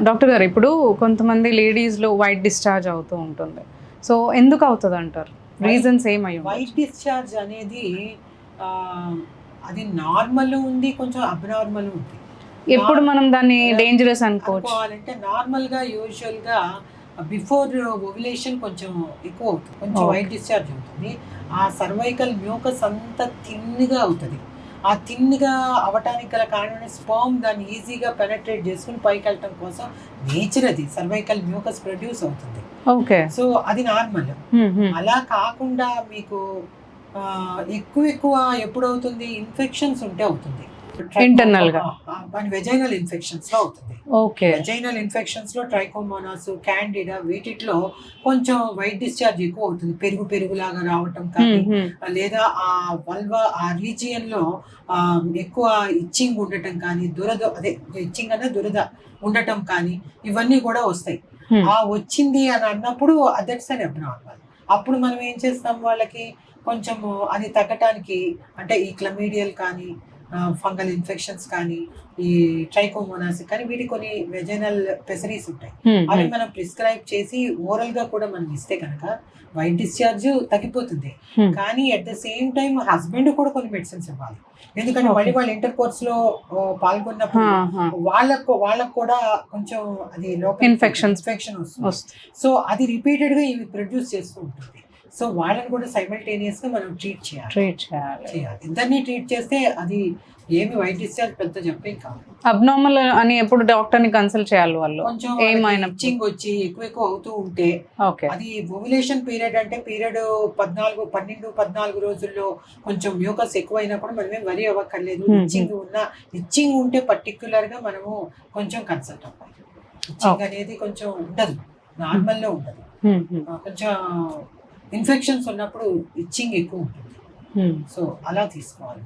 Doctor గారు ఇప్పుడు కొంతమంది లేడీస్లో వైట్ డిశ్చార్జ్ అవుతూ ఉంటుంది. సో ఎందుకు అవుతుంది అంటారు? రీజన్స్ ఏమై వైట్ డిశ్చార్జ్ అనేది ఆ, అది నార్మల్ ఉంది, కొంచెం అబ్నార్మల్ ఉంది. ఎప్పుడు మనం దాన్ని డేంజరస్ అనుకోవచ్చు? అనుకోవాలంటే నార్మల్గా యూజువల్గా బిఫోర్ ఓవ్యులేషన్ కొంచెం ఎక్కువ అవుతుంది, కొంచెం వైట్ డిశ్చార్జ్ అవుతుంది. ఆ సర్వైకల్ మ్యూకస్ అంతా థిన్గా అవుతుంది. ఆ థిన్గా అవటానికి గల కారణం స్పర్మ్ దాన్ని ఈజీగా పెనట్రేట్ చేసుకుని పైకి వెళ్ళటం కోసం నేచర్ అది సర్వైకల్ మ్యూకస్ ప్రొడ్యూస్ అవుతుంది. ఓకే, సో అది నార్మల్. అలా కాకుండా మీకు ఎక్కువ ఎప్పుడు అవుతుంది, ఇన్ఫెక్షన్స్ ఉంటే అవుతుంది. ఇంటర్నల్ గా వెజైనల్ ఇన్ఫెక్షన్స్ లో అవుతుంది. ఓకే, వెజైనల్ ఇన్ఫెక్షన్స్ లో ట్రైకోమోనాస్, క్యాండిడా వీటిలో కొంచెం వైట్ డిశ్చార్జ్ ఎక్కువ అవుతుంది. పెరుగులాగా రావటం కానీ, లేదా ఆ వల్వ ఆ రీజియన్ లో ఎక్కువ ఇచ్చింగ్ ఉండటం కానీ, ఇచ్చింగ్ అనే దురద ఉండటం కానీ, ఇవన్నీ కూడా వస్తాయి. ఆ వచ్చింది అని అన్నప్పుడు దట్స్ అన్ అబ్నార్మల్. అప్పుడు మనం ఏం చేస్తాం, వాళ్ళకి కొంచెము అది తగ్గటానికి అంటే ఈ క్లమీడియల్ కానీ, ఫంగల్ ఇన్ఫెక్షన్స్ కానీ, ఈ ట్రైకోమోనాస్ కానీ, వీటి కొన్ని వెజైనల్ పెసరీస్ ఉంటాయి. అవి మనం ప్రిస్క్రైబ్ చేసి ఓరల్ గా కూడా మనం ఇస్తే కనుక వైట్ డిశ్చార్జ్ తగ్గిపోతుంది. కానీ at the same time husband కూడా కొన్ని మెడిసిన్స్ ఇవ్వాలి. ఎందుకంటే మళ్ళీ వాళ్ళ ఇంటర్ కోర్స్ లో పాల్గొన్నప్పుడు వాళ్ళకు కూడా కొంచెం అది లోకల్ ఇన్ఫెక్షన్ వస్తుంది. సో అది రిపీటెడ్ గా ఇవి ప్రొడ్యూస్ చేస్తూ ఉంటుంది. సో వాళ్ళని కూడా సైమల్టేనియస్ గా మనం ట్రీట్ చేయాలి. ఇద్దరిని ట్రీట్ చేస్తే అది ఏమి వైట్ డిశ్చార్జ్ పెద్ద చెప్పేం కాదు. అబ్నార్మల్ అని ఎప్పుడు డాక్టర్ ని కన్సల్ట్ చేయాలి వాళ్ళు? కొంచెం ఇచ్చింగ్ వచ్చి ఎక్కువ అవుతూ ఉంటే, అది ఓవ్యులేషన్ పీరియడ్ అంటే పీరియడ్ 12 రోజుల్లో కొంచెం మ్యూకస్ ఎక్కువైనా కూడా మనమేం వరి అవ్వక్కర్లేదు. ఇచ్చింగ్ ఉంటే పర్టిక్యులర్ గా మనము కొంచెం కన్సల్ట్ అవ్వాలి. ఇచ్చింగ్ అనేది కొంచెం ఉండదు, నార్మల్ లో ఉండదు. కొంచెం ఇన్ఫెక్షన్స్ ఉన్నప్పుడు ఇచ్చింగ్ ఎక్కువ ఉంటుంది. సో అలా తీసుకోవాలి.